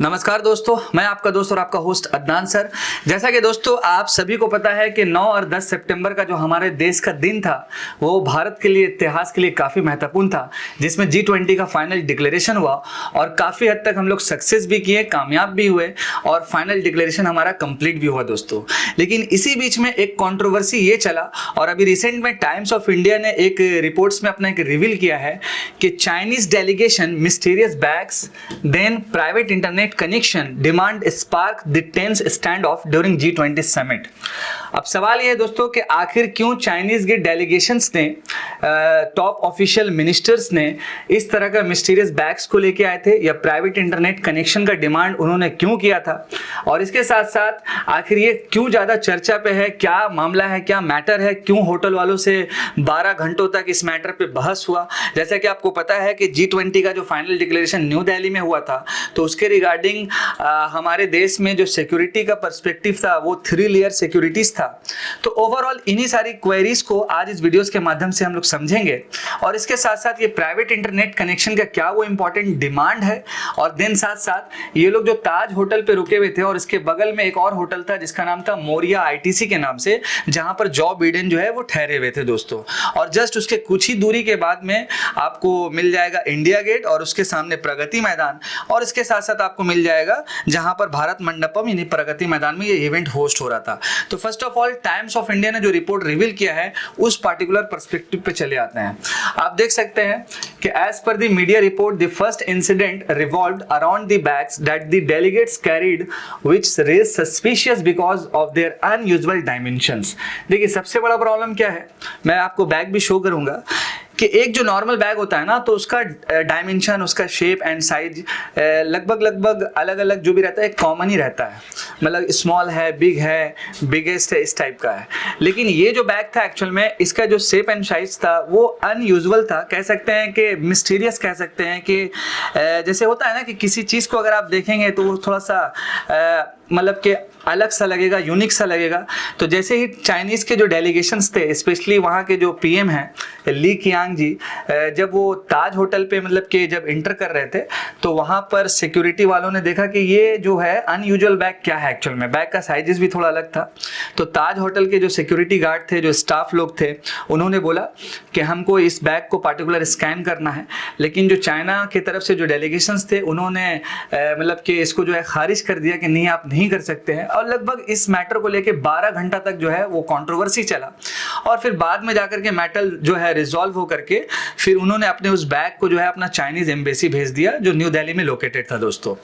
नमस्कार दोस्तों, मैं आपका दोस्त और आपका होस्ट अदनान सर। जैसा कि दोस्तों आप सभी को पता है कि 9 और 10 सितंबर का जो हमारे देश का दिन था वो भारत के लिए इतिहास के लिए काफ़ी महत्वपूर्ण था, जिसमें G20 का फाइनल डिक्लेरेशन हुआ और काफ़ी हद तक हम लोग सक्सेस भी किए, कामयाब भी हुए और फाइनल डिक्लेरेशन हमारा कंप्लीट भी हुआ दोस्तों। लेकिन इसी बीच में एक कंट्रोवर्सी ये चला और अभी रिसेंट में टाइम्स ऑफ इंडिया ने एक रिपोर्ट्स में अपना एक रिवील किया है कि Chinese delegation mysterious bags then private internet connection demand spark the tense standoff during G20 summit। अब सवाल ये है दोस्तों कि आखिर क्यों चाइनीज के डेलीगेशंस ने टॉप ऑफिशियल मिनिस्टर्स ने इस तरह का मिस्टीरियस बैग्स को लेके आए थे या प्राइवेट इंटरनेट कनेक्शन का डिमांड उन्होंने क्यों किया था, और इसके साथ साथ आखिर ये क्यों ज़्यादा चर्चा पे है, क्या मामला है, क्या मैटर है, क्यों होटल वालों से 12 घंटों तक इस मैटर पे बहस हुआ। जैसा कि आपको पता है कि G20 का जो फाइनल डिक्लेरेशन न्यू दिल्ली में हुआ था तो उसके रिगार्डिंग हमारे देश में जो सिक्योरिटी का पर्सपेक्टिव था वो 3 लेयर सिक्योरिटीज था। तो ओवरऑल इन्हीं सारी क्वेरीज को आज इस वीडियोस के माध्यम से हम लोग समझेंगे और इसके साथ साथ ये प्राइवेट इंटरनेट कनेक्शन का क्या वो इंपॉर्टेंट डिमांड है, और देन साथ साथ ये लोग जो ताज होटल पे रुके हुए थे और इसके बगल में एक और होटल था जिसका नाम था मोरिया आईटीसी के नाम से, जहां पर जॉ बिडेन जो है वो ठहरे हुए थे दोस्तों। और जस्ट उसके कुछ ही दूरी के बाद में आपको मिल जाएगा इंडिया गेट और उसके सामने प्रगति मैदान, और इसके साथ साथ आपको मिल जाएगा जहां पर भारत मंडपम यानी प्रगति मैदान में ये इवेंट होस्ट हो रहा था। तो first of all times of India ने जो रिपोर्ट रिवील किया है उस पार्टिकुलर पर्सपेक्टिव पे चले आते हैं। आप देख सकते हैं कि एज पर the media report the first incident revolved around the bags that the delegates carried which raise suspicious because of their unusual dimensions. देखिए सबसे बड़ा प्रॉब्लम क्या है, मैं आपको बैग भी शो करूंगा कि एक जो नॉर्मल बैग होता है ना तो उसका डायमेंशन, उसका शेप एंड साइज लगभग अलग अलग जो भी रहता है कॉमन ही रहता है, मतलब स्मॉल है, बिग है, बिगेस्ट है, इस टाइप का है। लेकिन ये जो बैग था एक्चुअल में इसका जो शेप एंड साइज था वो अनयूजुअल था, कह सकते हैं कि मिस्टीरियस कह सकते हैं कि जैसे होता है ना कि किसी चीज़ को अगर आप देखेंगे तो वो थोड़ा सा मतलब कि अलग सा लगेगा, यूनिक सा लगेगा। तो जैसे ही चाइनीज़ के जो डेलीगेशंस थे, स्पेशली वहाँ के जो पीएम हैं ली कियांग जी, जब वो ताज होटल पे मतलब कि जब इंटर कर रहे थे तो वहाँ पर सिक्योरिटी वालों ने देखा कि ये जो है अनयूजुअल बैग क्या है। एक्चुअल में बैग का साइजेस भी थोड़ा अलग था। तो ताज होटल के जो सिक्योरिटी गार्ड थे, जो स्टाफ लोग थे, उन्होंने बोला कि हमको इस बैग को पार्टिकुलर स्कैन करना है। लेकिन जो चाइना की तरफ से जो डेलीगेशंस थे उन्होंने मतलब कि इसको जो है खारिज कर दिया कि नहीं, आप नहीं कर सकते हैं। और लगभग इस मैटर को लेके 12 घंटा तक जो है वो कंट्रोवर्सी चला और फिर बाद में जाकर के मैटर जो है रिजॉल्व हो करके फिर उन्होंने अपने उस बैग को जो है अपना चाइनीज एम्बेसी भेज दिया जो न्यू दिल्ली में लोकेटेड था दोस्तों।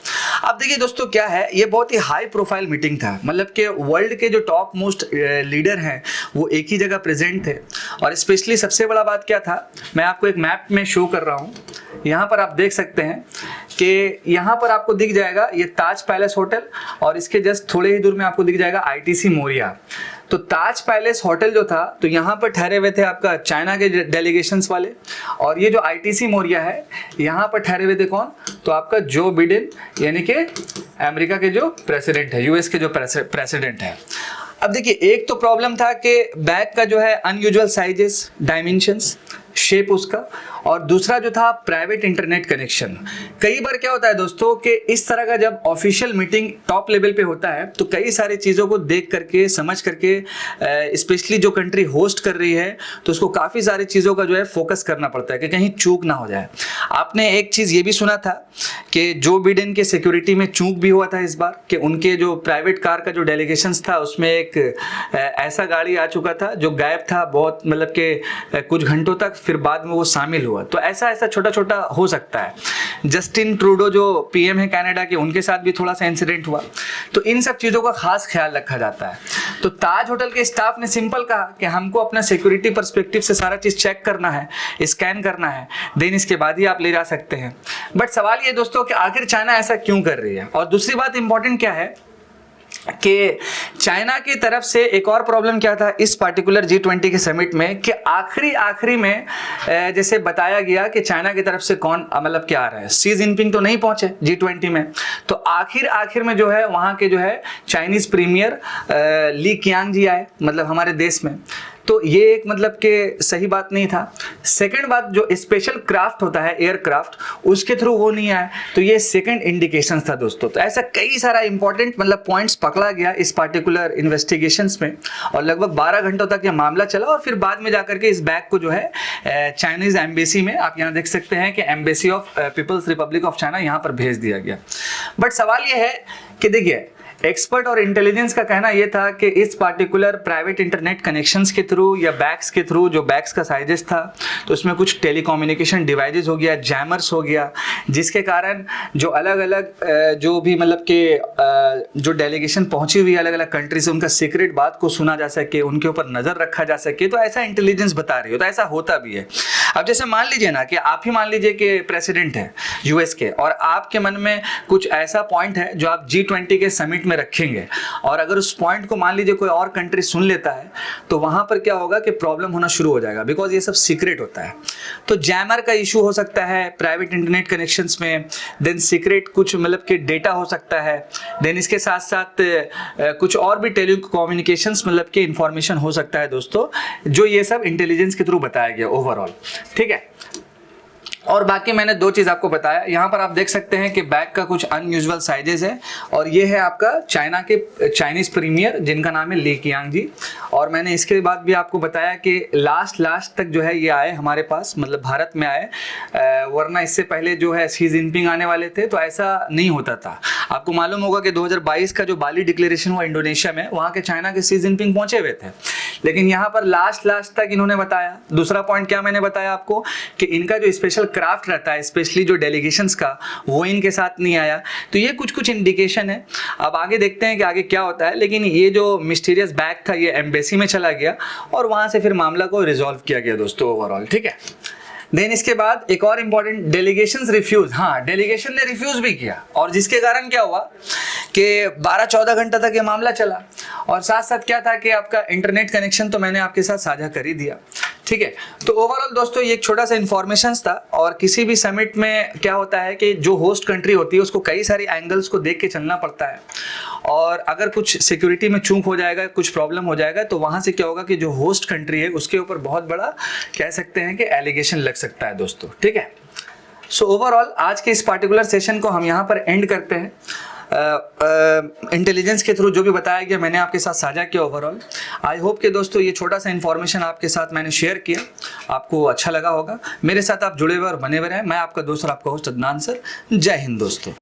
अब देखिए दोस्तों क्या है, ये बहुत ही हाई प्रोफाइल मीटिंग था, मतलब कि वर्ल्ड के जो टॉप मोस्ट लीडर हैं वो एक ही जगह प्रेजेंट थे। और स्पेशली सबसे बड़ा बात क्या था, मैं आपको एक मैप में शो कर रहा हूँ। यहाँ पर आप देख सकते हैं कि यहाँ पर आपको दिख जाएगा ये ताज पैलेस होटल और इसके जस्ट थोड़े ही दूर में आपको दिख जाएगा आईटीसी मोरिया। तो ताज पैलेस होटल जो था तो यहाँ पर ठहरे हुए थे आपका चाइना के डेलीगेशंस वाले, और ये जो आईटीसी मोरिया है यहाँ पर ठहरे हुए थे कौन, तो आपका जो बिडेन यानी कि अमेरिका के जो प्रेसिडेंट है, यूएस के जो प्रेसिडेंट है। अब देखिए एक तो प्रॉब्लम था कि बैग का जो है अनयूजुअल साइजेस, डायमेंशंस, शेप उसका, और दूसरा जो था प्राइवेट इंटरनेट कनेक्शन। कई बार क्या होता है दोस्तों कि इस तरह का जब ऑफिशियल मीटिंग टॉप लेवल पे होता है तो कई सारी चीज़ों को देख करके, समझ करके, स्पेशली जो कंट्री होस्ट कर रही है तो उसको काफ़ी सारी चीज़ों का जो है फोकस करना पड़ता है कि कहीं चूक ना हो जाए। आपने एक चीज़ ये भी सुना था कि जो बिडेन के सिक्योरिटी में चूक भी हुआ था इस बार, कि उनके जो प्राइवेट कार का जो डेलीगेशंस था उसमें एक ऐसा गाड़ी आ चुका था जो गायब था बहुत, मतलब कि कुछ घंटों तक, फिर बाद में वो शामिल हुआ। तो ऐसा छोटा छोटा हो सकता है। जस्टिन ट्रूडो जो पीएम है कनाडा के, उनके साथ भी थोड़ा सा इंसिडेंट हुआ। तो इन सब चीज़ों का खास ख्याल रखा जाता है। तो ताज होटल के स्टाफ ने सिंपल कहा कि हमको अपना सिक्योरिटी पर्सपेक्टिव से सारा चीज़ चेक करना है, स्कैन करना है, देन इसके बाद ही आप ले जा सकते हैं। बट सवाल ये दोस्तों कि आखिर चाइना ऐसा क्यों कर रही है, और दूसरी बात इंपॉर्टेंट क्या है कि चाइना की तरफ से एक और प्रॉब्लम क्या था इस पार्टिकुलर G20 के समिट में, कि आखिरी में जैसे बताया गया कि चाइना की तरफ से कौन मतलब क्या आ रहा है, शी जिनपिंग तो नहीं पहुंचे G20 में। तो आखिर में जो है वहाँ के जो है चाइनीज प्रीमियर ली कियांग जी आए, मतलब हमारे देश में। तो ये एक मतलब कि सही बात नहीं था। सेकंड बात, जो स्पेशल क्राफ्ट होता है एयरक्राफ्ट, उसके थ्रू वो नहीं आया, तो ये सेकंड इंडिकेशन था दोस्तों। तो ऐसा कई सारा इंपॉर्टेंट मतलब पॉइंट्स पकड़ा गया इस पार्टिकुलर इन्वेस्टिगेशंस में, और लगभग 12 घंटों तक ये मामला चला, और फिर बाद में जाकर के इस बैग को जो है चाइनीज एम्बेसी में, आप यहाँ देख सकते हैं कि embassy of People's Republic of China, यहाँ पर भेज दिया गया। बट सवाल ये है कि देखिए, एक्सपर्ट और इंटेलिजेंस का कहना यह था कि इस पार्टिकुलर प्राइवेट इंटरनेट कनेक्शंस के थ्रू या बैग्स के थ्रू, जो बैग्स का साइजेस था, तो उसमें कुछ टेलीकम्युनिकेशन डिवाइसेस हो गया, जैमर्स हो गया, जिसके कारण जो अलग अलग जो भी मतलब कि जो डेलीगेशन पहुंची हुई अलग अलग कंट्री से, उनका सीक्रेट बात को सुना जा सके, उनके ऊपर नजर रखा जा सके। तो ऐसा इंटेलिजेंस बता रही हो, तो ऐसा होता भी है। अब जैसे मान लीजिए ना कि आप ही मान लीजिए कि प्रेसिडेंट है यूएस के, और आपके मन में कुछ ऐसा पॉइंट है जो आप G20 के समिट में रखेंगे, और अगर उस पॉइंट को मान लीजिए कोई और कंट्री सुन लेता है, तो वहां पर क्या होगा कि प्रॉब्लम होना शुरू हो जाएगा, बिकॉज ये सब सीक्रेट होता है। तो जैमर का इशू हो सकता है प्राइवेट इंटरनेट कनेक्शंस में, देन सीक्रेट कुछ मतलब कि डेटा हो सकता है, देन इसके साथ साथ कुछ और भी टेलीकम्युनिकेशंस मतलब कि इंफॉर्मेशन हो सकता है दोस्तों, जो ये सब इंटेलिजेंस के थ्रू बताया गया ओवरऑल, ठीक है। और बाकी मैंने 2 चीज़ आपको बताया। यहाँ पर आप देख सकते हैं कि बैग का कुछ अनयूजुअल साइजेस है, और ये है आपका चाइना के चाइनीज प्रीमियर, जिनका नाम है ली कियांग जी। और मैंने इसके बाद भी आपको बताया कि लास्ट तक जो है ये आए हमारे पास, मतलब भारत में आए, वरना इससे पहले जो है शी जिनपिंग आने वाले थे, तो ऐसा नहीं होता था। आपको मालूम होगा कि 2022 का जो बाली डिक्लेरेशन हुआ इंडोनेशिया में, वहाँ के चाइना के शी जिनपिंग पहुंचे हुए थे, लेकिन यहाँ पर लास्ट तक इन्होंने बताया। दूसरा पॉइंट क्या मैंने बताया आपको, कि इनका जो स्पेशल क्राफ्ट रहता है, स्पेशली जो डेलीगेशंस का, वो इनके साथ नहीं आया। तो ये कुछ इंडिकेशन है। अब आगे देखते हैं कि आगे क्या होता है, लेकिन ये जो मिस्टीरियस बैग था ये एम्बेसी में चला गया, और वहां से फिर मामला को रिजॉल्व किया गया दोस्तों ओवरऑल, ठीक है। देन इसके बाद एक और इंपॉर्टेंट, डेलीगेशंस रिफ्यूज। हाँ, डेलीगेशन ने रिफ्यूज भी किया, और जिसके कारण क्या हुआ कि 12-14 घंटा तक ये मामला चला, और साथ साथ क्या था कि आपका इंटरनेट कनेक्शन तो मैंने आपके साथ साझा कर ही दिया, ठीक है। तो ओवरऑल दोस्तों ये एक छोटा सा इन्फॉर्मेशन था। और किसी भी समिट में क्या होता है कि जो होस्ट कंट्री होती है उसको कई सारी एंगल्स को देख के चलना पड़ता है, और अगर कुछ सिक्योरिटी में चूक हो जाएगा, कुछ प्रॉब्लम हो जाएगा, तो वहां से क्या होगा कि जो होस्ट कंट्री है उसके ऊपर बहुत बड़ा कह सकते हैं कि एलिगेशन लग सकता है दोस्तों, ठीक है। सो ओवरऑल आज के इस पार्टिकुलर सेशन को हम यहाँ पर एंड करते हैं। इंटेलिजेंस के थ्रू जो भी बताया गया मैंने आपके साथ साझा किया ओवरऑल। आई होप कि दोस्तों ये छोटा सा इन्फॉर्मेशन आपके साथ मैंने शेयर किया, आपको अच्छा लगा होगा। मेरे साथ आप जुड़े हुए और बने हुए रहें। मैं आपका दोस्त और आपका होस्ट अदनान सर। जय हिंद दोस्तों।